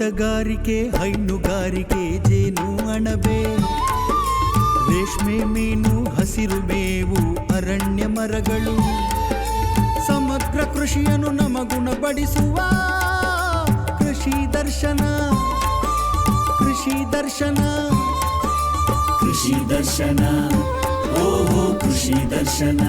ತೋಟಗಾರಿಕೆ, ಹೈನುಗಾರಿಕೆ, ಜೇನು ಅಣಬೆ, ರೇಷ್ಮೆ, ಮೀನು, ಹಸಿರು ಮೇವು, ಅರಣ್ಯ ಮರಗಳು, ಸಮಗ್ರ ಕೃಷಿಯನ್ನು ನಮಗುಣಪಡಿಸುವ ಕೃಷಿ ದರ್ಶನ. ಕೃಷಿ ದರ್ಶನ, ಕೃಷಿ ದರ್ಶನ, ಓಹೋ ಕೃಷಿ ದರ್ಶನ.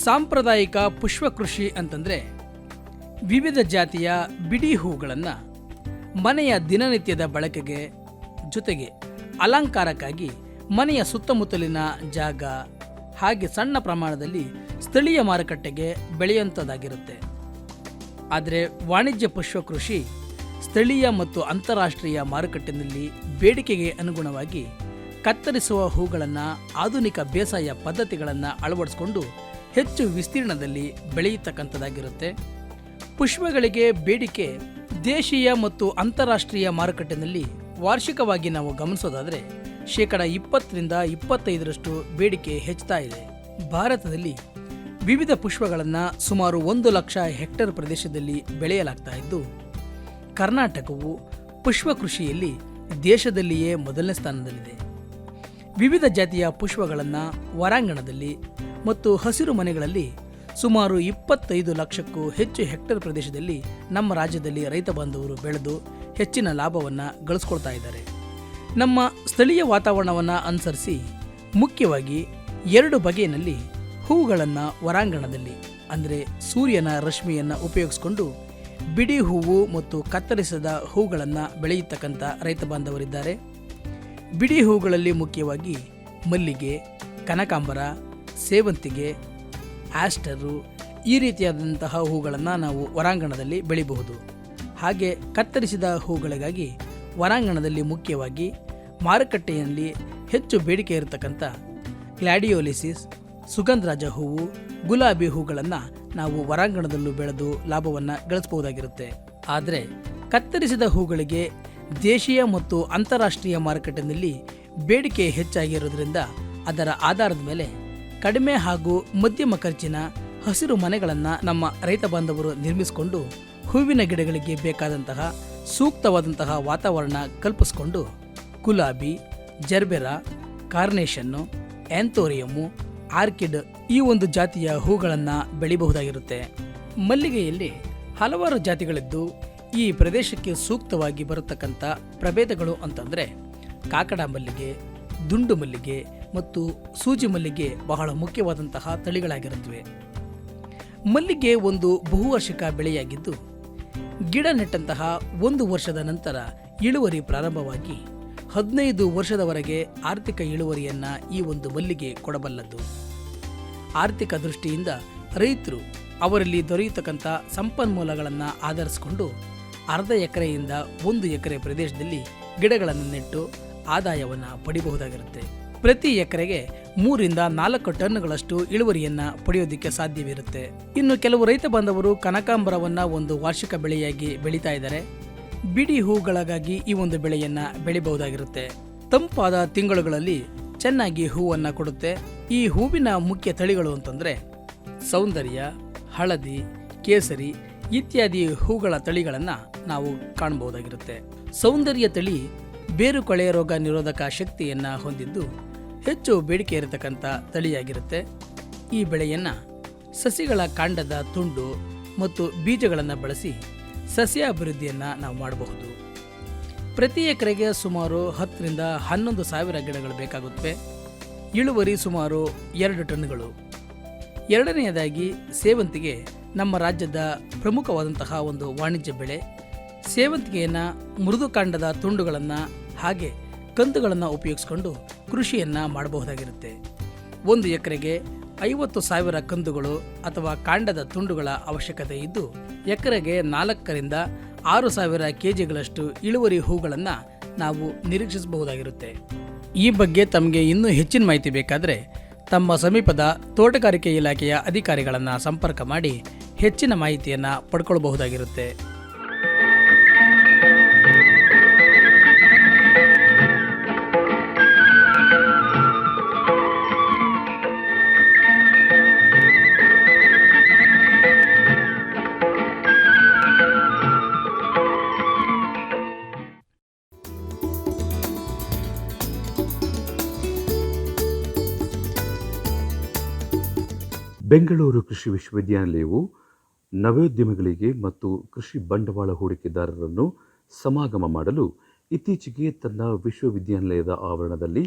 ಸಾಂಪ್ರದಾಯಿಕ ಪುಷ್ಪಕೃಷಿ ಅಂತಂದರೆ ವಿವಿಧ ಜಾತಿಯ ಬಿಡಿ ಹೂಗಳನ್ನು ಮನೆಯ ದಿನನಿತ್ಯದ ಬಳಕೆಗೆ ಜೊತೆಗೆ ಅಲಂಕಾರಕ್ಕಾಗಿ ಮನೆಯ ಸುತ್ತಮುತ್ತಲಿನ ಜಾಗ ಹಾಗೆ ಸಣ್ಣ ಪ್ರಮಾಣದಲ್ಲಿ ಸ್ಥಳೀಯ ಮಾರುಕಟ್ಟೆಗೆ ಬೆಳೆಯುವಂಥದ್ದಾಗಿರುತ್ತೆ. ಆದರೆ ವಾಣಿಜ್ಯ ಪುಷ್ಪಕೃಷಿ ಸ್ಥಳೀಯ ಮತ್ತು ಅಂತಾರಾಷ್ಟ್ರೀಯ ಮಾರುಕಟ್ಟೆಯಲ್ಲಿ ಬೇಡಿಕೆಗೆ ಅನುಗುಣವಾಗಿ ಕತ್ತರಿಸುವ ಹೂಗಳನ್ನು ಆಧುನಿಕ ಬೇಸಾಯ ಪದ್ಧತಿಗಳನ್ನು ಅಳವಡಿಸಿಕೊಂಡು ಹೆಚ್ಚು ವಿಸ್ತೀರ್ಣದಲ್ಲಿ ಬೆಳೆಯತಕ್ಕಂಥದ್ದಾಗಿರುತ್ತೆ. ಪುಷ್ಪಗಳಿಗೆ ಬೇಡಿಕೆ ದೇಶೀಯ ಮತ್ತು ಅಂತಾರಾಷ್ಟ್ರೀಯ ಮಾರುಕಟ್ಟೆಯಲ್ಲಿ ವಾರ್ಷಿಕವಾಗಿ ನಾವು ಗಮನಿಸೋದಾದರೆ 20-25% ಬೇಡಿಕೆ ಹೆಚ್ಚುತ್ತಾ ಇದೆ. ಭಾರತದಲ್ಲಿ ವಿವಿಧ ಪುಷ್ಪಗಳನ್ನು ಸುಮಾರು 1 ಲಕ್ಷ ಹೆಕ್ಟೇರ್ ಪ್ರದೇಶದಲ್ಲಿ ಬೆಳೆಯಲಾಗ್ತಾ ಇದ್ದು, ಕರ್ನಾಟಕವು ಪುಷ್ಪ ಕೃಷಿಯಲ್ಲಿ ದೇಶದಲ್ಲಿಯೇ ಮೊದಲನೇ ಸ್ಥಾನದಲ್ಲಿದೆ. ವಿವಿಧ ಜಾತಿಯ ಪುಷ್ಪಗಳನ್ನು ಹೊರಾಂಗಣದಲ್ಲಿ ಮತ್ತು ಹಸಿರು ಮನೆಗಳಲ್ಲಿ ಸುಮಾರು 25 ಲಕ್ಷಕ್ಕೂ ಹೆಚ್ಚು ಹೆಕ್ಟೇರ್ ಪ್ರದೇಶದಲ್ಲಿ ನಮ್ಮ ರಾಜ್ಯದಲ್ಲಿ ರೈತ ಬಾಂಧವರು ಬೆಳೆದು ಹೆಚ್ಚಿನ ಲಾಭವನ್ನು ಗಳಿಸ್ಕೊಳ್ತಾ ಇದ್ದಾರೆ. ನಮ್ಮ ಸ್ಥಳೀಯ ವಾತಾವರಣವನ್ನು ಅನುಸರಿಸಿ ಮುಖ್ಯವಾಗಿ 2 ಬಗೆಯಲ್ಲಿ ಹೂಗಳನ್ನು ಹೊರಾಂಗಣದಲ್ಲಿ ಅಂದರೆ ಸೂರ್ಯನ ರಶ್ಮಿಯನ್ನು ಉಪಯೋಗಿಸಿಕೊಂಡು ಬಿಡಿ ಹೂವು ಮತ್ತು ಕತ್ತರಿಸಿದ ಹೂಗಳನ್ನು ಬೆಳೆಯತಕ್ಕಂಥ ರೈತ ಬಾಂಧವರಿದ್ದಾರೆ. ಬಿಡಿ ಹೂಗಳಲ್ಲಿ ಮುಖ್ಯವಾಗಿ ಮಲ್ಲಿಗೆ, ಕನಕಾಂಬರ, ಸೇವಂತಿಗೆ, ಆಸ್ಟರು ಈ ರೀತಿಯಾದಂತಹ ಹೂಗಳನ್ನು ನಾವು ಹೊರಾಂಗಣದಲ್ಲಿ ಬೆಳೆಯಬಹುದು. ಹಾಗೆ ಕತ್ತರಿಸಿದ ಹೂಗಳಿಗಾಗಿ ಹೊರಾಂಗಣದಲ್ಲಿ ಮುಖ್ಯವಾಗಿ ಮಾರುಕಟ್ಟೆಯಲ್ಲಿ ಹೆಚ್ಚು ಬೇಡಿಕೆ ಇರತಕ್ಕಂಥ ಗ್ಲಾಡಿಯೋಲಿಸಿಸ್, ಸುಗಂಧರಾಜ ಹೂವು, ಗುಲಾಬಿ ಹೂಗಳನ್ನು ನಾವು ಹೊರಾಂಗಣದಲ್ಲೂ ಬೆಳೆದು ಲಾಭವನ್ನು ಗಳಿಸಬಹುದಾಗಿರುತ್ತೆ. ಆದರೆ ಕತ್ತರಿಸಿದ ಹೂಗಳಿಗೆ ದೇಶೀಯ ಮತ್ತು ಅಂತಾರಾಷ್ಟ್ರೀಯ ಮಾರುಕಟ್ಟೆಯಲ್ಲಿ ಬೇಡಿಕೆ ಹೆಚ್ಚಾಗಿರೋದ್ರಿಂದ ಅದರ ಆಧಾರದ ಮೇಲೆ ಕಡಿಮೆ ಹಾಗೂ ಮಧ್ಯಮ ಖರ್ಚಿನ ಹಸಿರು ಮನೆಗಳನ್ನು ನಮ್ಮ ರೈತ ಬಾಂಧವರು ನಿರ್ಮಿಸಿಕೊಂಡು ಹೂವಿನ ಗಿಡಗಳಿಗೆ ಬೇಕಾದಂತಹ ಸೂಕ್ತವಾದಂತಹ ವಾತಾವರಣ ಕಲ್ಪಿಸಿಕೊಂಡು ಗುಲಾಬಿ, ಜರ್ಬೆರಾ, ಕಾರ್ನೇಷನ್ನು, ಆಂಥೋರಿಯಮ್ಮು, ಆರ್ಕಿಡ್ ಈ ಒಂದು ಜಾತಿಯ ಹೂಗಳನ್ನು ಬೆಳೆಯಬಹುದಾಗಿರುತ್ತೆ. ಮಲ್ಲಿಗೆಯಲ್ಲಿ ಹಲವಾರು ಜಾತಿಗಳಿದ್ದು ಈ ಪ್ರದೇಶಕ್ಕೆ ಸೂಕ್ತವಾಗಿ ಬರತಕ್ಕಂಥ ಪ್ರಭೇದಗಳು ಅಂತಂದರೆ ಕಾಕಡ ಮಲ್ಲಿಗೆ, ದುಂಡು ಮಲ್ಲಿಗೆ ಮತ್ತು ಸೂಜಿ ಮಲ್ಲಿಗೆ ಬಹಳ ಮುಖ್ಯವಾದಂತಹ ತಳಿಗಳಾಗಿರುತ್ತವೆ. ಮಲ್ಲಿಗೆ ಒಂದು ಬಹುವಾರ್ಷಿಕ ಬೆಳೆಯಾಗಿದ್ದು ಗಿಡ ನೆಟ್ಟಂತಹ 1 ವರ್ಷದ ನಂತರ ಇಳುವರಿ ಪ್ರಾರಂಭವಾಗಿ 15 ವರ್ಷದವರೆಗೆ ಆರ್ಥಿಕ ಇಳುವರಿಯನ್ನು ಈ ಒಂದು ಮಲ್ಲಿಗೆ ಕೊಡಬಲ್ಲದು. ಆರ್ಥಿಕ ದೃಷ್ಟಿಯಿಂದ ರೈತರು ಅವರಲ್ಲಿ ದೊರೆಯತಕ್ಕಂಥ ಸಂಪನ್ಮೂಲಗಳನ್ನು ಆಧರಿಸಿಕೊಂಡು ಅರ್ಧ ಎಕರೆಯಿಂದ 1 ಎಕರೆ ಪ್ರದೇಶದಲ್ಲಿ ಗಿಡಗಳನ್ನು ನೆಟ್ಟು ಆದಾಯವನ್ನು ಪಡೆಯಬಹುದಾಗಿರುತ್ತೆ. ಪ್ರತಿ ಎಕರೆಗೆ 3-4 ಟನ್ಗಳಷ್ಟು ಇಳುವರಿಯನ್ನು ಪಡೆಯೋದಕ್ಕೆ ಸಾಧ್ಯವಿರುತ್ತೆ. ಇನ್ನು ಕೆಲವು ರೈತ ಬಾಂಧವರು ಕನಕಾಂಬರವನ್ನು ಒಂದು ವಾರ್ಷಿಕ ಬೆಳೆಯಾಗಿ ಬೆಳೀತಾ ಇದ್ದಾರೆ. ಬಿಡಿ ಹೂಗಳಿಗಾಗಿ ಈ ಒಂದು ಬೆಳೆಯನ್ನು ಬೆಳೆಯಬಹುದಾಗಿರುತ್ತೆ. ತಂಪಾದ ತಿಂಗಳುಗಳಲ್ಲಿ ಚೆನ್ನಾಗಿ ಹೂವನ್ನು ಕೊಡುತ್ತೆ. ಈ ಹೂವಿನ ಮುಖ್ಯ ತಳಿಗಳು ಅಂತಂದರೆ ಸೌಂದರ್ಯ, ಹಳದಿ, ಕೇಸರಿ ಇತ್ಯಾದಿ ಹೂಗಳ ತಳಿಗಳನ್ನು ನಾವು ಕಾಣಬಹುದಾಗಿರುತ್ತೆ. ಸೌಂದರ್ಯ ತಳಿ ಬೇರು ಕೊಳೆ ರೋಗ ನಿರೋಧಕ ಶಕ್ತಿಯನ್ನು ಹೊಂದಿದ್ದು ಹೆಚ್ಚು ಬೇಡಿಕೆ ಇರತಕ್ಕಂಥ ತಳಿಯಾಗಿರುತ್ತೆ. ಈ ಬೆಳೆಯನ್ನು ಸಸಿಗಳ ಕಾಂಡದ ತುಂಡು ಮತ್ತು ಬೀಜಗಳನ್ನು ಬಳಸಿ ಸಸ್ಯ ಅಭಿವೃದ್ಧಿಯನ್ನು ನಾವು ಮಾಡಬಹುದು. ಪ್ರತಿ ಎಕರೆಗೆ ಸುಮಾರು 10-11 ಸಾವಿರ ಗಿಡಗಳು ಬೇಕಾಗುತ್ತವೆ. ಇಳುವರಿ ಸುಮಾರು 2 ಟನ್ಗಳು. ಎರಡನೆಯದಾಗಿ ಸೇವಂತಿಗೆ ನಮ್ಮ ರಾಜ್ಯದ ಪ್ರಮುಖವಾದಂತಹ ಒಂದು ವಾಣಿಜ್ಯ ಬೆಳೆ. ಸೇವಂತಿಗೆಯನ್ನು ಮೃದುಕಾಂಡದ ತುಂಡುಗಳನ್ನು ಹಾಗೆ ಕಂದುಗಳನ್ನು ಉಪಯೋಗಿಸಿಕೊಂಡು ಕೃಷಿಯನ್ನು ಮಾಡಬಹುದಾಗಿರುತ್ತೆ. 1 ಎಕರೆಗೆ 50,000 ಕಂದುಗಳು ಅಥವಾ ಕಾಂಡದ ತುಂಡುಗಳ ಅವಶ್ಯಕತೆ ಇದ್ದು ಎಕರೆಗೆ 4-6 ಸಾವಿರ ಕೆಜಿಗಳಷ್ಟು ಇಳುವರಿ ಹೂಗಳನ್ನು ನಾವು ನಿರೀಕ್ಷಿಸಬಹುದಾಗಿರುತ್ತೆ. ಈ ಬಗ್ಗೆ ತಮಗೆ ಇನ್ನೂ ಹೆಚ್ಚಿನ ಮಾಹಿತಿ ಬೇಕಾದರೆ ತಮ್ಮ ಸಮೀಪದ ತೋಟಗಾರಿಕೆ ಇಲಾಖೆಯ ಅಧಿಕಾರಿಗಳನ್ನು ಸಂಪರ್ಕ ಮಾಡಿ ಹೆಚ್ಚಿನ ಮಾಹಿತಿಯನ್ನು ಪಡ್ಕೊಳ್ಬಹುದಾಗಿರುತ್ತೆ. ಬೆಂಗಳೂರು ಕೃಷಿ ವಿಶ್ವವಿದ್ಯಾನಿಲಯವು ನವೋದ್ಯಮಿಗಳಿಗೆ ಮತ್ತು ಕೃಷಿ ಬಂಡವಾಳ ಹೂಡಿಕೆದಾರರನ್ನು ಸಮಾಗಮ ಮಾಡಲು ಇತ್ತೀಚೆಗೆ ತನ್ನ ವಿಶ್ವವಿದ್ಯಾನಿಲಯದ ಆವರಣದಲ್ಲಿ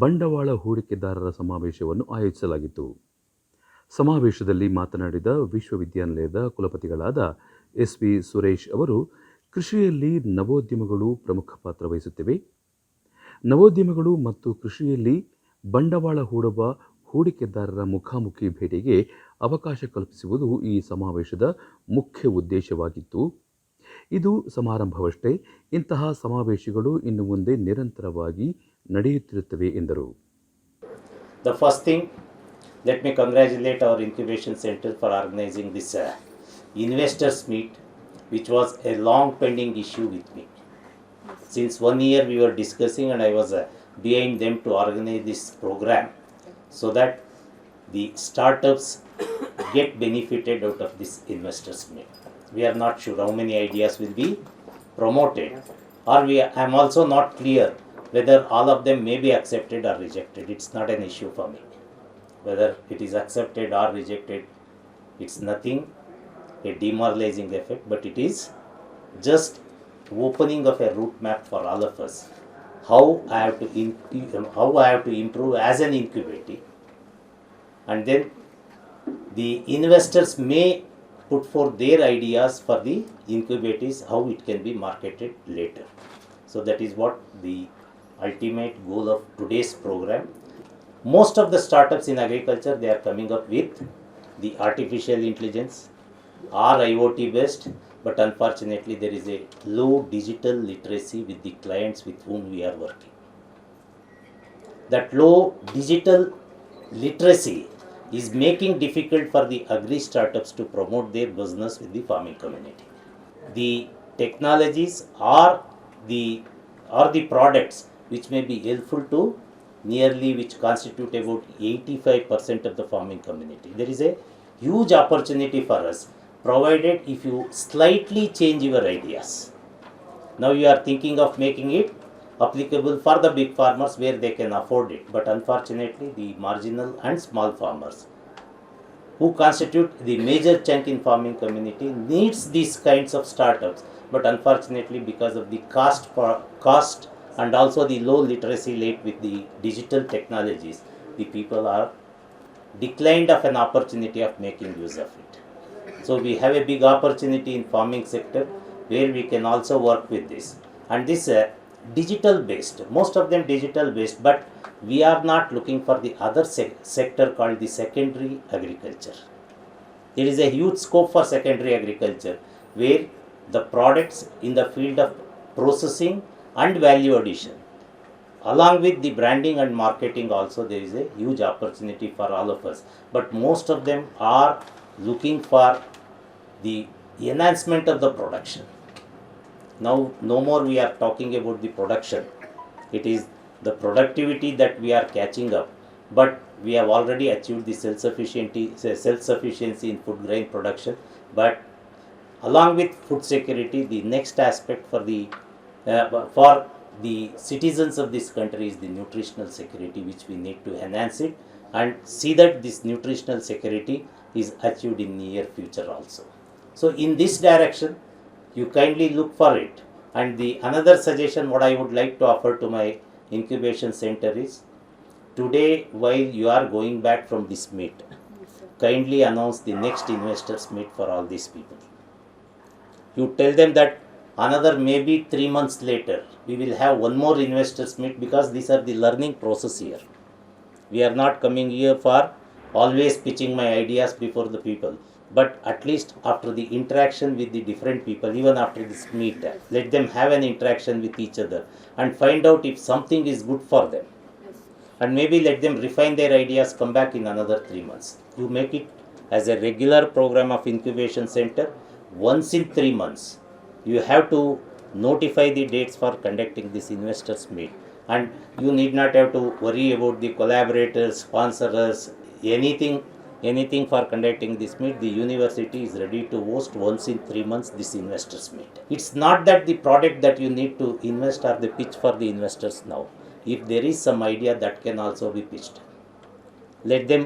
ಬಂಡವಾಳ ಹೂಡಿಕೆದಾರರ ಸಮಾವೇಶವನ್ನು ಆಯೋಜಿಸಲಾಗಿತ್ತು. ಸಮಾವೇಶದಲ್ಲಿ ಮಾತನಾಡಿದ ವಿಶ್ವವಿದ್ಯಾನಿಲಯದ ಕುಲಪತಿಗಳಾದ ಎಸ್.ವಿ. ಸುರೇಶ್ ಅವರು, ಕೃಷಿಯಲ್ಲಿ ನವೋದ್ಯಮಗಳು ಪ್ರಮುಖ ಪಾತ್ರ ವಹಿಸುತ್ತಿವೆ. ನವೋದ್ಯಮಗಳು ಮತ್ತು ಕೃಷಿಯಲ್ಲಿ ಬಂಡವಾಳ ಹೂಡುವ ಹೂಡಿಕೆದಾರರ ಮುಖಾಮುಖಿ ಭೇಟಿಗೆ ಅವಕಾಶ ಕಲ್ಪಿಸುವುದು ಈ ಸಮಾವೇಶದ ಮುಖ್ಯ ಉದ್ದೇಶವಾಗಿತ್ತು. ಇದು ಸಮಾರಂಭವಷ್ಟೇ, ಇಂತಹ ಸಮಾವೇಶಗಳು ಇನ್ನು ಮುಂದೆ ನಿರಂತರವಾಗಿ ನಡೆಯುತ್ತಿರುತ್ತವೆ ಎಂದರು. The first thing, let me congratulate our incubation center for organizing this investors meet, which was a long pending issue with me. Since 1 year we were discussing and I was behind them to organize this program, so that the startups get benefited out of this investors meet. We are not sure how many ideas will be promoted, or I am also not clear whether all of them may be accepted or rejected. It's not an issue for me. Whether it is accepted or rejected, it's nothing, a demoralizing effect, but it is just opening of a route map for all of us. How I have to improve as an incubator, and then the investors may put forth their ideas for the incubators, how it can be marketed later. So that is what the ultimate goal of today's program. Most of the startups in agriculture, they are coming up with the artificial intelligence or IoT based, but unfortunately there is a low digital literacy with the clients with whom we are working. That low digital literacy is making difficult for the agri startups to promote their business with the farming community. The technologies are the products which may be helpful to which constitute about 85% of the farming community. There is a huge opportunity for us, provided if you slightly change your ideas. Now you are thinking of making it applicable for the big farmers where they can afford it, but unfortunately the marginal and small farmers, who constitute the major chunk in farming community, needs these kinds of startups, but unfortunately because of the cost and also the low literacy rate with the digital technologies, the people are declined of an opportunity of making use of it. So we have a big opportunity in farming sector where we can also work with this, and this digital based, most of them digital based, but we are not looking for the other sector called the secondary agriculture. There is a huge scope for secondary agriculture where the products in the field of processing and value addition, along with the branding and marketing also, there is a huge opportunity for all of us, but most of them are looking for the enhancement of the production. Now no more we are talking about the production, it is the productivity that we are catching up, but we have already achieved the self-sufficiency in food grain production, but along with food security, the next aspect for the citizens of this country is the nutritional security, which we need to enhance it and see that this nutritional security is achieved in near future also. So in this direction, you kindly look for it. And the another suggestion what I would like to offer to my incubation center is, today while you are going back from this meet, kindly announce the next investors meet for all these people. You tell them that another maybe 3 months later we will have one more investors meet, because these are the learning process here. We are not coming here for always pitching my ideas before the people, but at least after the interaction with the different people, even after this meet, let them have an interaction with each other and find out if something is good for them. and maybe let them refine their ideas, come back in another 3 months. You make it as a regular program of incubation center. Once in 3 months, you have to notify the dates for conducting this investors meet, and you need not have to worry about the collaborators, sponsors, anything for conducting this meet. The university is ready to host once in 3 months this investors meet. It's not that the product that you need to invest or the pitch for the investors now. If there is some idea, that can also be pitched. Let them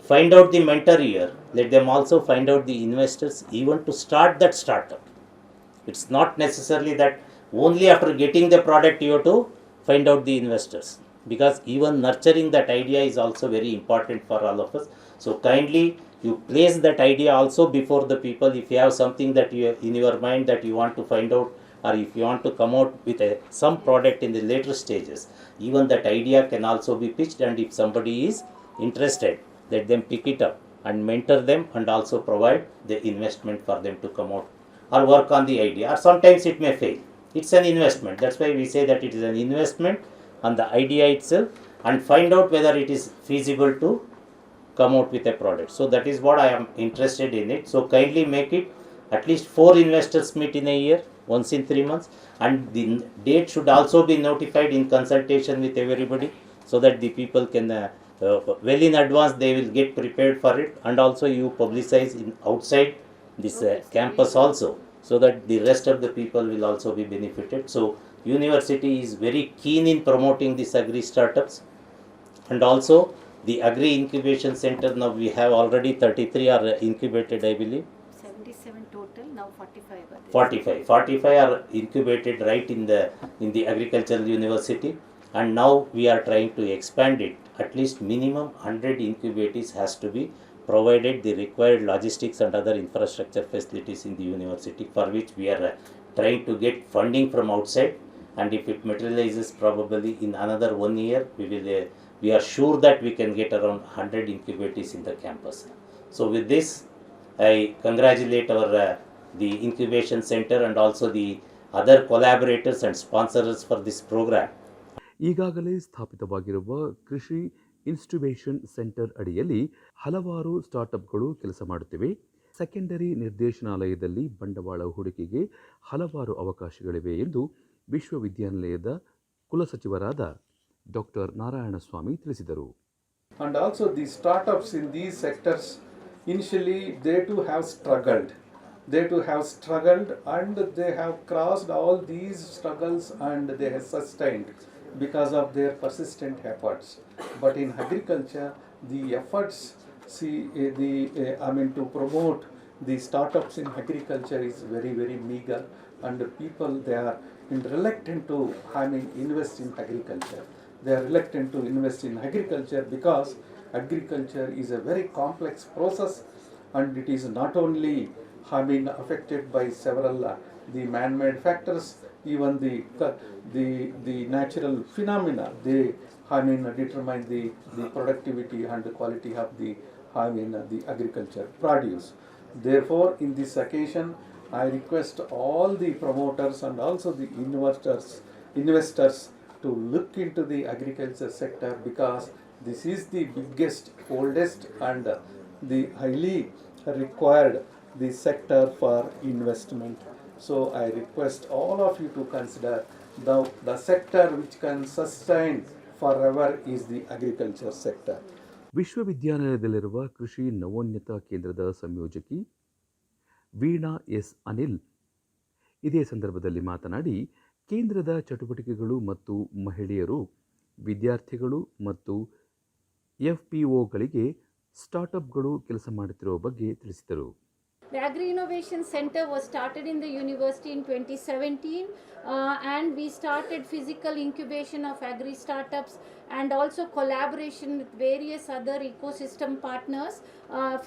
find out the mentor here. Let them also find out the investors even to start that startup. It's not necessarily that only after getting the product you have to find out the investors, because even nurturing that idea is also very important for all of us. So kindly you place that idea also before the people. If you have something that you in your mind that you want to find out, or if you want to come out with some product in the later stages, even that idea can also be pitched, and if somebody is interested, let them pick it up and mentor them, and also provide the investment for them to come out or work on the idea. Or sometimes it may fail. It's an investment. That's why we say that it is an investment on the idea itself, and find out whether it is feasible to come out with a product. So that is what I am interested in it. So kindly make it at least 4 investors meet in a year, once in 3 months, and the date should also be notified in consultation with everybody, so that the people can well in advance they will get prepared for it, and also you publicize in outside this campus also, so that the rest of the people will also be benefited. So university is very keen in promoting these agri startups, and also the agri incubation center. Now we have already 33 are incubated, I believe. 77 total, now 45 are there. 45 are incubated right in the agricultural university, and now we are trying to expand it. At least minimum 100 incubators has to be provided the required logistics and other infrastructure facilities in the university, for which we are trying to get funding from outside. And if it materializes, probably in another 1 year, we are sure that we can get around 100 incubators in the campus. So with this, I congratulate our the incubation center and also the other collaborators and sponsors for this program. ಈಗಾಗಲೇ ಸ್ಥಾಪಿತವಾಗಿರುವ ಕೃಷಿ ಇನ್ಸ್ಟಿಬೇಷನ್ centre ಅಡಿಯಲ್ಲಿ ಹಲವಾರು ಸ್ಟಾರ್ಟ್ಅಪ್ಗಳು ಕೆಲಸ ಮಾಡುತ್ತಿವೆ. Secondary ನಿರ್ದೇಶನಾಲಯದಲ್ಲಿ ಬಂಡವಾಳ ಹೂಡಿಕೆಗೆ ಹಲವಾರು ಅವಕಾಶಗಳಿವೆ ಎಂದು ವಿಶ್ವವಿದ್ಯಾನಿಲಯದ ಕುಲಸಚಿವರಾದ ಡಾಕ್ಟರ್ ನಾರಾಯಣಸ್ವಾಮಿ ತಿಳಿಸಿದರು. And also the startups in these sectors, initially they too have struggled. And they have crossed all these struggles and they have sustained because of their persistent efforts. But in agriculture, the efforts to promote the startups in agriculture is very, very meager, and the people, they are reluctant to invest in agriculture. They are reluctant to invest in agriculture because agriculture is a very complex process, and it is not only affected by several the man-made factors, even the natural phenomena. They determine the productivity and the quality of the the agriculture produce. Therefore, in this occasion, I request all the promoters and also the investors to look into the agriculture sector, because this is the biggest, oldest and the highly required the sector for investment. So I request all of you to consider the sector which can sustain forever is the agriculture sector. ವಿಶ್ವವಿದ್ಯಾನಿಲಯದಲ್ಲಿರುವ ಕೃಷಿ ನವೋನ್ನತ ಕೇಂದ್ರದ ಸಂಯೋಜಕಿ Veena S Anil ಇದೇ ಸಂದರ್ಭದಲ್ಲಿ ಮಾತನಾಡಿ, ಕೇಂದ್ರದ ಚಟುವಟಿಕೆಗಳು ಮತ್ತು ಮಹಿಳೆಯರು, ವಿದ್ಯಾರ್ಥಿಗಳು ಮತ್ತು FPOಗಳಿಗೆ ಸ್ಟಾರ್ಟ್ಅಪ್ಗಳು ಕೆಲಸ ಮಾಡುತ್ತಿರುವ ಬಗ್ಗೆ ತಿಳಿಸಿದರು. The Agri Innovation Center was started in the university in 2017, and we started physical incubation of agri startups and also collaboration with various other ecosystem partners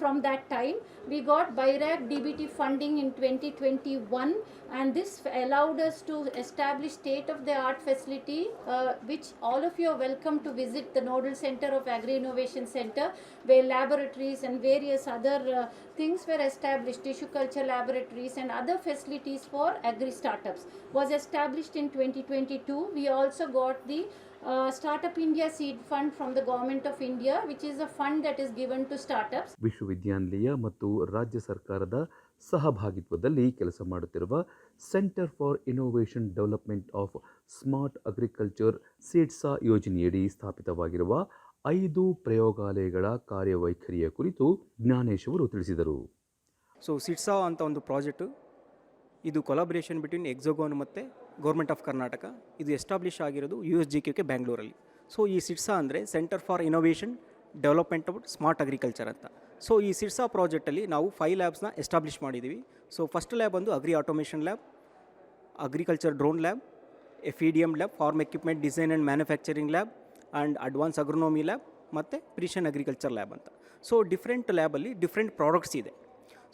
from that time. We got BIRAC DBT funding in 2021, and this allowed us to establish state-of-the-art facility, which all of you are welcome to visit the Nodal Center of Agri Innovation Center, where laboratories and various other things were established. Tissue culture laboratories and other facilities for agri startups was established in 2022. We also got the Startup India Seed Fund from the Government of India, which is a fund that is given to startups. ವಿಶ್ವವಿದ್ಯಾನಿಲಯ ಮತ್ತು ರಾಜ್ಯ ಸರ್ಕಾರದ ಸಹಭಾಗಿತ್ವದಲ್ಲಿ ಕೆಲಸ ಮಾಡುತ್ತಿರುವ centre for innovation development of smart agriculture ಸಿಡ್ಸಾ ಯೋಜನೆಯಡಿ ಸ್ಥಾಪಿತವಾಗಿರುವ 5 ಪ್ರಯೋಗಾಲಯಗಳ ಕಾರ್ಯವೈಖರಿಯ ಕುರಿತು ಜ್ಞಾನೇಶ್ ಅವರು ತಿಳಿಸಿದರು. ಸೊ ಸಿಡ್ಸಾ ಅಂತ ಒಂದು ಪ್ರಾಜೆಕ್ಟು, ಇದು ಕೊಲಾಬ್ರೇಷನ್ ಬಿಟ್ವೀನ್ ಎಕ್ಸೋಗೋನ್ ಮತ್ತು ಗೌರ್ಮೆಂಟ್ ಆಫ್ ಕರ್ನಾಟಕ. ಇದು ಎಸ್ಟಾಬ್ಲಿಷ್ ಆಗಿರೋದು USGK ಬ್ಯಾಂಗ್ಳೂರಲ್ಲಿ. ಸೊ ಈ ಸಿಡ್ಸಾ ಅಂದರೆ centre for innovation development of smart agriculture ಅಂತ. ಸೊ ಈ ಸಿಡ್ಸಾ ಪ್ರಾಜೆಕ್ಟಲ್ಲಿ ನಾವು 5 ಲ್ಯಾಬ್ಸ್ನ ಎಸ್ಟಾಬ್ಲಿಷ್ ಮಾಡಿದ್ದೀವಿ. ಸೊ ಫಸ್ಟ್ ಲ್ಯಾಬ್ ಒಂದು agri automation lab, agriculture drone lab, FEDM lab, farm equipment design and manufacturing lab and advance agronomy lab ಮತ್ತು ಪ್ರಿಸಿಷನ್ ಅಗ್ರಿಕಲ್ಚರ್ ಲ್ಯಾಬ್ ಅಂತ. ಸೊ ಡಿಫ್ರೆಂಟ್ ಲ್ಯಾಬಲ್ಲಿ ಡಿಫ್ರೆಂಟ್ ಪ್ರಾಡಕ್ಟ್ಸ್ ಇದೆ.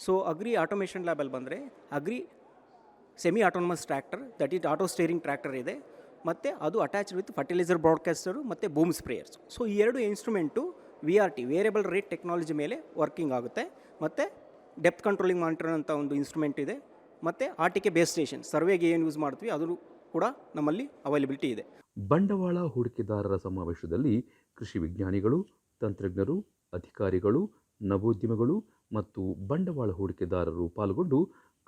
ಸೊ ಅಗ್ರಿ ಆಟೋಮೇಷನ್ ಲ್ಯಾಬಲ್ಲಿ ಬಂದರೆ agri semi autonomous tractor, that is auto steering tractor ಇದೆ, ಮತ್ತು ಅದು attached with fertiliser ಬ್ರಾಡ್ಕಾಸ್ಟರು ಮತ್ತು ಬೂಮ್ ಸ್ಪ್ರೇಯರ್ಸ್. ಸೊ ಈ 2 instrument VRT variable rate technology ಮೇಲೆ ವರ್ಕಿಂಗ್ ಆಗುತ್ತೆ. ಮತ್ತು ಡೆಪ್ತ್ ಕಂಟ್ರೋಲಿಂಗ್ ಮಾನಿಟರ್ ಅಂತ ಒಂದು ಇನ್ಸ್ಟ್ರೂಮೆಂಟ್ ಇದೆ, ಮತ್ತು RTK ಬೇಸ್ ಸ್ಟೇಷನ್ ಸರ್ವೆಗೆ ಏನು ಯೂಸ್ ಮಾಡ್ತೀವಿ ಅದು ಕೂಡ ನಮ್ಮಲ್ಲಿ ಅವೈಲಬಿಲಿಟಿ ಇದೆ. ಬಂಡವಾಳ ಹೂಡಿಕೆದಾರರ ಸಮಾವೇಶದಲ್ಲಿ ಕೃಷಿ ವಿಜ್ಞಾನಿಗಳು, ತಂತ್ರಜ್ಞರು, ಅಧಿಕಾರಿಗಳು, ನವೋದ್ಯಮಗಳು ಮತ್ತು ಬಂಡವಾಳ ಹೂಡಿಕೆದಾರರು ಪಾಲ್ಗೊಂಡು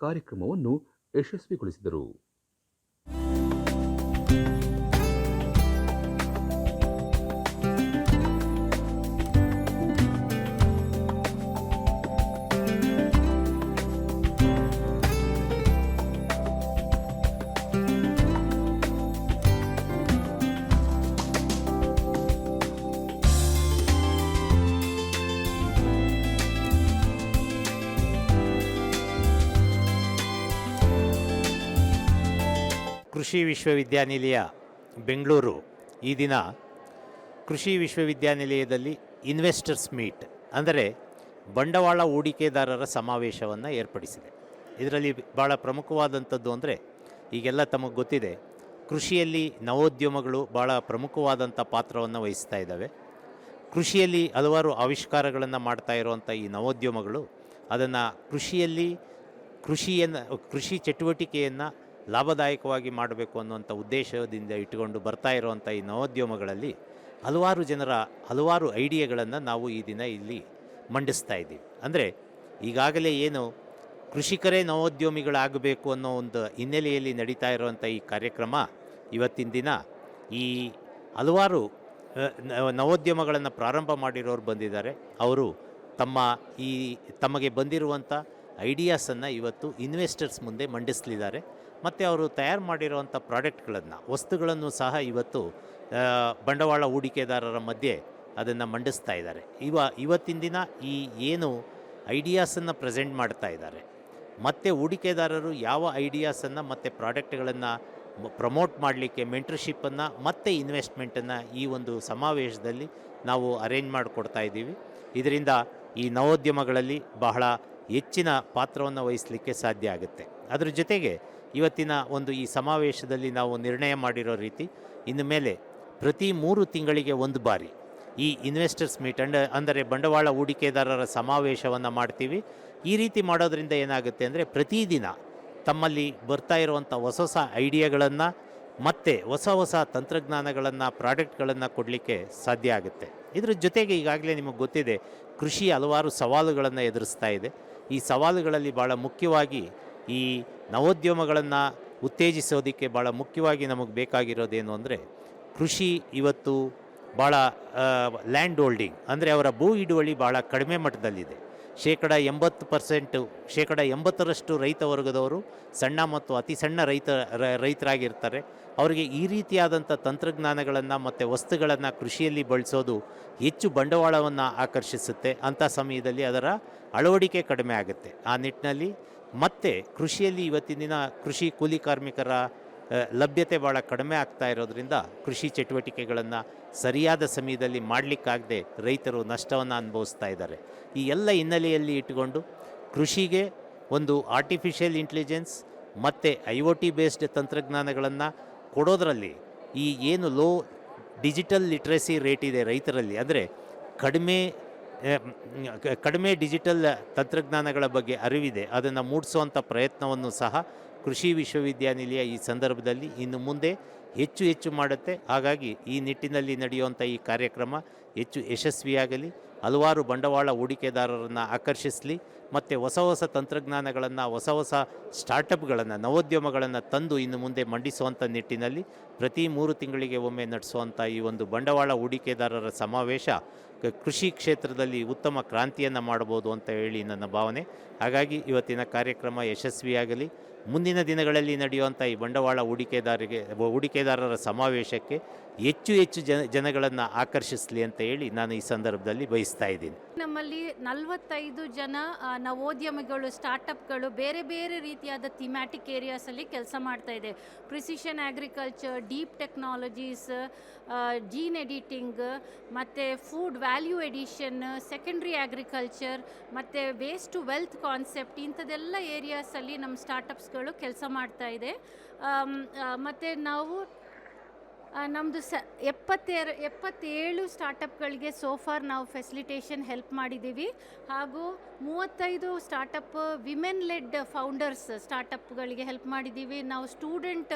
ಕಾರ್ಯಕ್ರಮವನ್ನು ಯಶಸ್ವಿಗೊಳಿಸಿದರು. ಕೃಷಿ ವಿಶ್ವವಿದ್ಯಾನಿಲಯ ಬೆಂಗಳೂರು ಈ ದಿನ ಕೃಷಿ ವಿಶ್ವವಿದ್ಯಾನಿಲಯದಲ್ಲಿ ಇನ್ವೆಸ್ಟರ್ಸ್ ಮೀಟ್ ಅಂದರೆ ಬಂಡವಾಳ ಹೂಡಿಕೆದಾರರ ಸಮಾವೇಶವನ್ನು ಏರ್ಪಡಿಸಿದೆ. ಇದರಲ್ಲಿ ಭಾಳ ಪ್ರಮುಖವಾದಂಥದ್ದು ಅಂದರೆ ಈಗೆಲ್ಲ ತಮಗೆ ಗೊತ್ತಿದೆ, ಕೃಷಿಯಲ್ಲಿ ನವೋದ್ಯಮಗಳು ಭಾಳ ಪ್ರಮುಖವಾದಂಥ ಪಾತ್ರವನ್ನು ವಹಿಸ್ತಾ ಇದ್ದಾವೆ. ಕೃಷಿಯಲ್ಲಿ ಹಲವಾರು ಆವಿಷ್ಕಾರಗಳನ್ನು ಮಾಡ್ತಾ ಇರುವಂಥ ಈ ನವೋದ್ಯಮಗಳು ಅದನ್ನು ಕೃಷಿ ಚಟುವಟಿಕೆಯನ್ನು ಲಾಭದಾಯಕವಾಗಿ ಮಾಡಬೇಕು ಅನ್ನುವಂಥ ಉದ್ದೇಶದಿಂದ ಇಟ್ಟುಕೊಂಡು ಬರ್ತಾ ಇರುವಂಥ ಈ ನವೋದ್ಯಮಗಳಲ್ಲಿ ಹಲವಾರು ಜನರ ಹಲವಾರು ಐಡಿಯಾಗಳನ್ನು ನಾವು ಈ ದಿನ ಇಲ್ಲಿ ಮಂಡಿಸ್ತಾ ಇದ್ದೀವಿ. ಅಂದರೆ ಈಗಾಗಲೇ ಏನು ಕೃಷಿಕರೇ ನವೋದ್ಯಮಿಗಳಾಗಬೇಕು ಅನ್ನೋ ಒಂದು ಹಿನ್ನೆಲೆಯಲ್ಲಿ ನಡೀತಾ ಇರುವಂಥ ಈ ಕಾರ್ಯಕ್ರಮ ಇವತ್ತಿನ ದಿನ ಈ ಹಲವಾರು ನವೋದ್ಯಮಗಳನ್ನು ಪ್ರಾರಂಭ ಮಾಡಿರೋರು ಬಂದಿದ್ದಾರೆ. ಅವರು ತಮಗೆ ಬಂದಿರುವಂಥ ಐಡಿಯಾಸನ್ನು ಇವತ್ತು ಇನ್ವೆಸ್ಟರ್ಸ್ ಮುಂದೆ ಮಂಡಿಸಲಿದ್ದಾರೆ. ಮತ್ತು ಅವರು ತಯಾರು ಮಾಡಿರುವಂಥ ಪ್ರಾಡಕ್ಟ್ಗಳನ್ನು, ವಸ್ತುಗಳನ್ನು ಸಹ ಇವತ್ತು ಬಂಡವಾಳ ಹೂಡಿಕೆದಾರರ ಮಧ್ಯೆ ಅದನ್ನು ಮಂಡಿಸ್ತಾ ಇದ್ದಾರೆ. ಇವತ್ತಿನ ದಿನ ಈ ಏನು ಐಡಿಯಾಸನ್ನು ಪ್ರೆಸೆಂಟ್ ಮಾಡ್ತಾ ಇದ್ದಾರೆ, ಮತ್ತು ಹೂಡಿಕೆದಾರರು ಯಾವ ಐಡಿಯಾಸನ್ನು ಮತ್ತು ಪ್ರಾಡಕ್ಟ್ಗಳನ್ನು ಪ್ರಮೋಟ್ ಮಾಡಲಿಕ್ಕೆ ಮೆಂಟರ್ಶಿಪ್ಪನ್ನು ಮತ್ತು ಇನ್ವೆಸ್ಟ್ಮೆಂಟನ್ನು ಈ ಒಂದು ಸಮಾವೇಶದಲ್ಲಿ ನಾವು ಅರೇಂಜ್ ಮಾಡಿಕೊಡ್ತಾ ಇದ್ದೀವಿ. ಇದರಿಂದ ಈ ನವೋದ್ಯಮಗಳಲ್ಲಿ ಬಹಳ ಹೆಚ್ಚಿನ ಪಾತ್ರವನ್ನು ವಹಿಸಲಿಕ್ಕೆ ಸಾಧ್ಯ ಆಗುತ್ತೆ. ಅದರ ಜೊತೆಗೆ ಇವತ್ತಿನ ಒಂದು ಈ ಸಮಾವೇಶದಲ್ಲಿ ನಾವು ನಿರ್ಣಯ ಮಾಡಿರೋ ರೀತಿ, ಇನ್ನು ಮೇಲೆ ಪ್ರತಿ 3 ತಿಂಗಳಿಗೆ ಒಂದು ಬಾರಿ ಈ ಇನ್ವೆಸ್ಟರ್ಸ್ ಮೀಟ್ ಅಂದರೆ ಬಂಡವಾಳ ಹೂಡಿಕೆದಾರರ ಸಮಾವೇಶವನ್ನು ಮಾಡ್ತೀವಿ. ಈ ರೀತಿ ಮಾಡೋದ್ರಿಂದ ಏನಾಗುತ್ತೆ ಅಂದರೆ ಪ್ರತಿದಿನ ತಮ್ಮಲ್ಲಿ ಬರ್ತಾ ಇರುವಂಥ ಹೊಸ ಐಡಿಯಾಗಳನ್ನು ಮತ್ತು ಹೊಸ ತಂತ್ರಜ್ಞಾನಗಳನ್ನು, ಪ್ರಾಡಕ್ಟ್ಗಳನ್ನು ಕೊಡಲಿಕ್ಕೆ ಸಾಧ್ಯ ಆಗುತ್ತೆ. ಇದರ ಜೊತೆಗೆ ಈಗಾಗಲೇ ನಿಮಗೆ ಗೊತ್ತಿದೆ, ಕೃಷಿ ಹಲವಾರು ಸವಾಲುಗಳನ್ನು ಎದುರಿಸ್ತಾ ಇದೆ. ಈ ಸವಾಲುಗಳಲ್ಲಿ ಭಾಳ ಮುಖ್ಯವಾಗಿ ಈ ನವೋದ್ಯಮಗಳನ್ನು ಉತ್ತೇಜಿಸೋದಕ್ಕೆ ಭಾಳ ಮುಖ್ಯವಾಗಿ ನಮಗೆ ಬೇಕಾಗಿರೋದೇನು ಅಂದರೆ, ಕೃಷಿ ಇವತ್ತು ಭಾಳ ಲ್ಯಾಂಡ್ ಹೋಲ್ಡಿಂಗ್ ಅಂದರೆ ಅವರ ಭೂ ಹಿಡುವಳಿ ಭಾಳ ಕಡಿಮೆ ಮಟ್ಟದಲ್ಲಿದೆ. 80% ರೈತ ವರ್ಗದವರು ಸಣ್ಣ ಮತ್ತು ಅತಿ ಸಣ್ಣ ರೈತರಾಗಿರ್ತಾರೆ. ಅವರಿಗೆ ಈ ರೀತಿಯಾದಂಥ ತಂತ್ರಜ್ಞಾನಗಳನ್ನು ಮತ್ತು ವಸ್ತುಗಳನ್ನು ಕೃಷಿಯಲ್ಲಿ ಬಳಸೋದು ಹೆಚ್ಚು ಬಂಡವಾಳವನ್ನು ಆಕರ್ಷಿಸುತ್ತೆ. ಅಂಥ ಸಮಯದಲ್ಲಿ ಅದರ ಅಳವಡಿಕೆ ಕಡಿಮೆ ಆಗುತ್ತೆ. ಆ ನಿಟ್ಟಿನಲ್ಲಿ ಮತ್ತು ಕೃಷಿಯಲ್ಲಿ ಇವತ್ತಿನ ದಿನ ಕೃಷಿ ಕೂಲಿ ಕಾರ್ಮಿಕರ ಲಭ್ಯತೆ ಭಾಳ ಕಡಿಮೆ ಆಗ್ತಾ ಇರೋದ್ರಿಂದ ಕೃಷಿ ಚಟುವಟಿಕೆಗಳನ್ನು ಸರಿಯಾದ ಸಮಯದಲ್ಲಿ ಮಾಡಲಿಕ್ಕಾಗದೆ ರೈತರು ನಷ್ಟವನ್ನು ಅನುಭವಿಸ್ತಾ ಇದ್ದಾರೆ. ಈ ಎಲ್ಲ ಹಿನ್ನೆಲೆಯಲ್ಲಿ ಇಟ್ಟುಕೊಂಡು ಕೃಷಿಗೆ ಒಂದು ಆರ್ಟಿಫಿಷಿಯಲ್ ಇಂಟೆಲಿಜೆನ್ಸ್ ಮತ್ತು IoT ಬೇಸ್ಡ್ ತಂತ್ರಜ್ಞಾನಗಳನ್ನು ಕೊಡೋದರಲ್ಲಿ ಈ ಏನು ಲೋ ಡಿಜಿಟಲ್ ಲಿಟ್ರಸಿ ರೇಟ್ ಇದೆ ರೈತರಲ್ಲಿ, ಅಂದರೆ ಕಡಿಮೆ ಡಿಜಿಟಲ್ ತಂತ್ರಜ್ಞಾನಗಳ ಬಗ್ಗೆ ಅರಿವಿದೆ, ಅದನ್ನು ಮೂಡಿಸುವಂಥ ಪ್ರಯತ್ನವನ್ನು ಸಹ ಕೃಷಿ ವಿಶ್ವವಿದ್ಯಾನಿಲಯ ಈ ಸಂದರ್ಭದಲ್ಲಿ ಇನ್ನು ಮುಂದೆ ಹೆಚ್ಚು ಹೆಚ್ಚು ಮಾಡುತ್ತೆ. ಹಾಗಾಗಿ ಈ ನಿಟ್ಟಿನಲ್ಲಿ ನಡೆಯುವಂಥ ಈ ಕಾರ್ಯಕ್ರಮ ಹೆಚ್ಚು ಯಶಸ್ವಿಯಾಗಲಿ, ಹಲವಾರು ಬಂಡವಾಳ ಹೂಡಿಕೆದಾರರನ್ನು ಆಕರ್ಷಿಸಲಿ ಮತ್ತು ಹೊಸ ಹೊಸ ತಂತ್ರಜ್ಞಾನಗಳನ್ನು, ಹೊಸ ಹೊಸ ಸ್ಟಾರ್ಟಪ್ಗಳನ್ನು, ನವೋದ್ಯಮಗಳನ್ನು ತಂದು ಇನ್ನು ಮುಂದೆ ಮಂಡಿಸುವಂಥ ನಿಟ್ಟಿನಲ್ಲಿ ಪ್ರತಿ 3 ತಿಂಗಳಿಗೆ ಒಮ್ಮೆ ನಡೆಸುವಂಥ ಈ ಒಂದು ಬಂಡವಾಳ ಹೂಡಿಕೆದಾರರ ಸಮಾವೇಶ ಕೃಷಿ ಕ್ಷೇತ್ರದಲ್ಲಿ ಉತ್ತಮ ಕ್ರಾಂತಿಯನ್ನು ಮಾಡ್ಬೋದು ಅಂತ ಹೇಳಿ ನನ್ನ ಭಾವನೆ. ಹಾಗಾಗಿ ಇವತ್ತಿನ ಕಾರ್ಯಕ್ರಮ ಯಶಸ್ವಿಯಾಗಲಿ. ಮುಂದಿನ ದಿನಗಳಲ್ಲಿ ನಡೆಯುವಂಥ ಈ ಬಂಡವಾಳ ಹೂಡಿಕೆದಾರರ ಸಮಾವೇಶಕ್ಕೆ ಹೆಚ್ಚು ಹೆಚ್ಚು ಜನಗಳನ್ನು ಆಕರ್ಷಿಸಲಿ ಅಂತ ಹೇಳಿ ನಾನು ಈ ಸಂದರ್ಭದಲ್ಲಿ ಬಯಸ್ತಾ ಇದ್ದೀನಿ. ನಮ್ಮಲ್ಲಿ 45 ಜನ ನವೋದ್ಯಮಿಗಳು, ಸ್ಟಾರ್ಟಪ್ಗಳು ಬೇರೆ ಬೇರೆ ರೀತಿಯಾದ ಥಿಮ್ಯಾಟಿಕ್ ಏರಿಯಾಸಲ್ಲಿ ಕೆಲಸ ಮಾಡ್ತಾ ಇದೆ. Precision agriculture, deep technologies, gene editing, ಮತ್ತು food value addition, secondary agriculture, ಮತ್ತು ವೇಸ್ಟ್ ಟು ವೆಲ್ತ್ ಕಾನ್ಸೆಪ್ಟ್, ಇಂಥದ್ದೆಲ್ಲ ಏರಿಯಾಸಲ್ಲಿ ನಮ್ಮ ಸ್ಟಾರ್ಟಪ್ಸ್ಗಳು ಕೆಲಸ ಮಾಡ್ತಾ ಇದೆ. ಮತ್ತು ನಾವು ನಮ್ಮದು 77 ಸ್ಟಾರ್ಟಪ್ಗಳಿಗೆ ಸೋಫಾರ್ ನಾವು ಫೆಸಿಲಿಟೇಷನ್ ಹೆಲ್ಪ್ ಮಾಡಿದ್ದೀವಿ. ಹಾಗೂ 35 ಸ್ಟಾರ್ಟಪ್ ವಿಮೆನ್ ಲೆಡ್ ಫೌಂಡರ್ಸ್ ಸ್ಟಾರ್ಟಪ್ಗಳಿಗೆ ಹೆಲ್ಪ್ ಮಾಡಿದ್ದೀವಿ. ನಾವು ಸ್ಟೂಡೆಂಟ್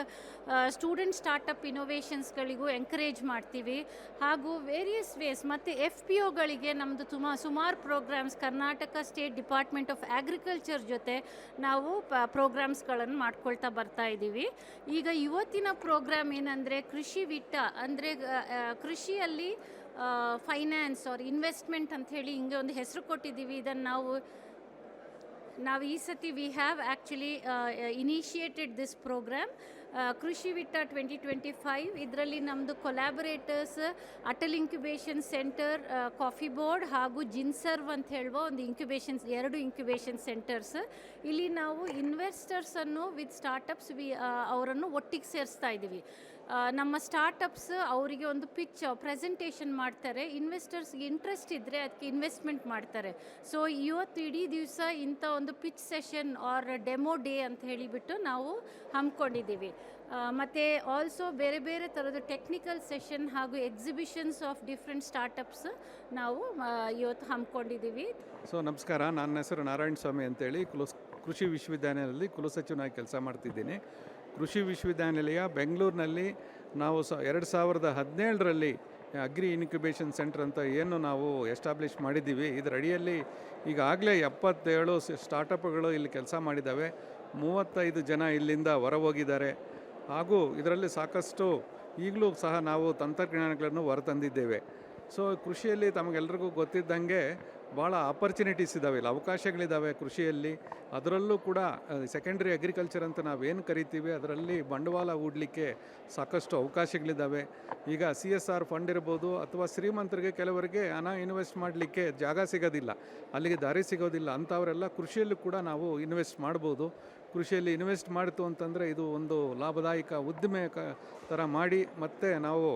ಸ್ಟಾರ್ಟಪ್ ಇನೋವೇಷನ್ಸ್ಗಳಿಗೂ ಎಂಕರೇಜ್ ಮಾಡ್ತೀವಿ. ಹಾಗೂ ವೇರಿಯಸ್ ವೇಸ್ ಮತ್ತು FPOಗಳಿಗೆ ನಮ್ಮದು ಸುಮಾರು programs Karnataka state department of agriculture ಜೊತೆ ನಾವು ಪ್ರೋಗ್ರಾಮ್ಸ್ಗಳನ್ನು ಮಾಡ್ಕೊಳ್ತಾ ಬರ್ತಾ ಇದ್ದೀವಿ. ಈಗ ಇವತ್ತಿನ ಪ್ರೋಗ್ರಾಮ್ ಏನಂದರೆ ಕೃಷಿ ವಿಟ್ಟ, ಅಂದರೆ ಕೃಷಿಯಲ್ಲಿ ಫೈನಾನ್ಸ್ ಆರ್ ಇನ್ವೆಸ್ಟ್ಮೆಂಟ್ ಅಂಥೇಳಿ ಹಿಂಗೆ ಒಂದು ಹೆಸರು ಕೊಟ್ಟಿದ್ದೀವಿ. ಇದನ್ನು ನಾವು ಈ ಸತಿ we have actually initiated this program Krishi ವಿಟ್ಟ 2025. ಇದರಲ್ಲಿ ನಮ್ಮದು collaborators Atal incubation centre, coffee board ಹಾಗೂ ಜಿನ್ಸರ್ವ್ ಅಂತ ಹೇಳುವ ಒಂದು ಎರಡು ಇನ್ಕ್ಯುಬೇಷನ್ ಸೆಂಟರ್ಸ್. ಇಲ್ಲಿ ನಾವು ಇನ್ವೆಸ್ಟರ್ಸನ್ನು ವಿತ್ ಸ್ಟಾರ್ಟಪ್ಸ್ ಅವರನ್ನು ಒಟ್ಟಿಗೆ ಸೇರಿಸ್ತಾ ಇದ್ದೀವಿ. ನಮ್ಮ ಸ್ಟಾರ್ಟಪ್ಸ್ ಅವರಿಗೆ ಒಂದು ಪ್ರೆಸೆಂಟೇಷನ್ ಮಾಡ್ತಾರೆ. ಇನ್ವೆಸ್ಟರ್ಸ್ಗೆ ಇಂಟ್ರೆಸ್ಟ್ ಇದ್ದರೆ ಅದಕ್ಕೆ ಇನ್ವೆಸ್ಟ್ಮೆಂಟ್ ಮಾಡ್ತಾರೆ. ಸೊ ಇವತ್ತು ಇಡೀ ದಿವಸ ಇಂಥ ಒಂದು pitch session or demo day ಅಂತ ಹೇಳಿಬಿಟ್ಟು ನಾವು ಹಮ್ಮಿಕೊಂಡಿದ್ದೀವಿ. ಮತ್ತು ಆಲ್ಸೋ ಬೇರೆ ಬೇರೆ ಥರದ ಟೆಕ್ನಿಕಲ್ ಸೆಷನ್ ಹಾಗೂ ಎಕ್ಸಿಬಿಷನ್ಸ್ ಆಫ್ ಡಿಫ್ರೆಂಟ್ ಸ್ಟಾರ್ಟಪ್ಸ್ ನಾವು ಇವತ್ತು ಹಮ್ಮಿಕೊಂಡಿದ್ದೀವಿ. ಸೊ ನಮಸ್ಕಾರ, ನನ್ನ ಹೆಸರು ನಾರಾಯಣ ಸ್ವಾಮಿ ಅಂತೇಳಿ ಕೃಷಿ ವಿಶ್ವವಿದ್ಯಾನಿಲಯದಲ್ಲಿ ಕುಲಸಚಿವನಾಗಿ ಕೆಲಸ ಮಾಡ್ತಿದ್ದೀನಿ. ಕೃಷಿ ವಿಶ್ವವಿದ್ಯಾನಿಲಯ ಬೆಂಗಳೂರಿನಲ್ಲಿ ನಾವು 2017ರಲ್ಲಿ ಅಗ್ರಿ ಇನ್ಕ್ಯುಬೇಷನ್ ಸೆಂಟರ್ ಅಂತ ಏನು ನಾವು ಎಸ್ಟಾಬ್ಲಿಷ್ ಮಾಡಿದ್ದೀವಿ. ಇದರ ಅಡಿಯಲ್ಲಿ ಈಗಾಗಲೇ 77 ಸ್ಟಾರ್ಟಪ್ಗಳು ಇಲ್ಲಿ ಕೆಲಸ ಮಾಡಿದ್ದಾವೆ. 35 ಜನ ಇಲ್ಲಿಂದ ಹೊರಹೋಗಿದ್ದಾರೆ. ಹಾಗೂ ಇದರಲ್ಲಿ ಸಾಕಷ್ಟು ಈಗಲೂ ಸಹ ನಾವು ತಂತ್ರಜ್ಞಾನಗಳನ್ನು ಹೊರತಂದಿದ್ದೇವೆ. ಸೊ ಕೃಷಿಯಲ್ಲಿ ತಮಗೆಲ್ಲರಿಗೂ ಗೊತ್ತಿದ್ದಂಗೆ ಭಾಳ ಆಪರ್ಚುನಿಟೀಸ್ ಇದ್ದಾವೆ, ಇಲ್ಲಿ ಅವಕಾಶಗಳಿದ್ದಾವೆ ಕೃಷಿಯಲ್ಲಿ. ಅದರಲ್ಲೂ ಕೂಡ ಸೆಕೆಂಡ್ರಿ ಅಗ್ರಿಕಲ್ಚರ್ ಅಂತ ನಾವೇನು ಕರಿತೀವಿ, ಅದರಲ್ಲಿ ಬಂಡವಾಳ ಹೂಡಲಿಕ್ಕೆ ಸಾಕಷ್ಟು ಅವಕಾಶಗಳಿದ್ದಾವೆ. ಈಗ CSR ಫಂಡ್ ಇರ್ಬೋದು, ಅಥವಾ ಶ್ರೀಮಂತರಿಗೆ ಕೆಲವರಿಗೆ ಹಣ ಇನ್ವೆಸ್ಟ್ ಮಾಡಲಿಕ್ಕೆ ಜಾಗ ಸಿಗೋದಿಲ್ಲ, ಅಲ್ಲಿಗೆ ದಾರಿ ಸಿಗೋದಿಲ್ಲ, ಅಂಥವರೆಲ್ಲ ಕೃಷಿಯಲ್ಲೂ ಕೂಡ ನಾವು ಇನ್ವೆಸ್ಟ್ ಮಾಡ್ಬೋದು. ಕೃಷಿಯಲ್ಲಿ ಇನ್ವೆಸ್ಟ್ ಮಾಡ್ತು ಅಂತಂದರೆ ಇದು ಒಂದು ಲಾಭದಾಯಕ ಉದ್ದಿಮೆ ಥರ ಮಾಡಿ ಮತ್ತೆ ನಾವು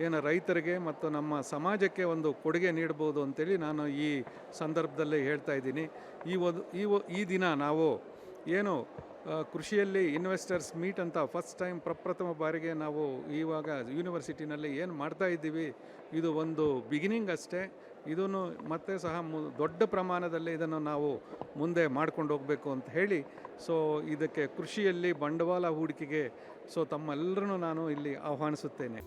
ಏನು ರೈತರಿಗೆ ಮತ್ತು ನಮ್ಮ ಸಮಾಜಕ್ಕೆ ಒಂದು ಕೊಡುಗೆ ನೀಡ್ಬೋದು ಅಂತೇಳಿ ನಾನು ಈ ಸಂದರ್ಭದಲ್ಲಿ ಹೇಳ್ತಾ ಇದ್ದೀನಿ. ಈ ದಿನ ನಾವು ಏನು ಕೃಷಿಯಲ್ಲಿ ಇನ್ವೆಸ್ಟರ್ಸ್ ಮೀಟ್ ಅಂತ ಫಸ್ಟ್ ಟೈಮ್ ಪ್ರಪ್ರಥಮ ಬಾರಿಗೆ ನಾವು ಇವಾಗ ಯೂನಿವರ್ಸಿಟಿನಲ್ಲಿ ಏನು ಮಾಡ್ತಾ ಇದ್ದೀವಿ, ಇದು ಒಂದು ಬಿಗಿನಿಂಗ್ ಅಷ್ಟೇ. ಇದನ್ನು ಮತ್ತೆ ಸಹ ದೊಡ್ಡ ಪ್ರಮಾಣದಲ್ಲಿ ಇದನ್ನು ನಾವು ಮುಂದೆ ಮಾಡ್ಕೊಂಡು ಹೋಗಬೇಕು ಅಂತ ಹೇಳಿ, ಸೊ ಇದಕ್ಕೆ ಕೃಷಿಯಲ್ಲಿ ಬಂಡವಾಳ ಹೂಡಿಕೆಗೆ ತಮ್ಮೆಲ್ಲರನ್ನು ನಾನು ಇಲ್ಲಿ ಆಹ್ವಾನಿಸುತ್ತೇನೆ.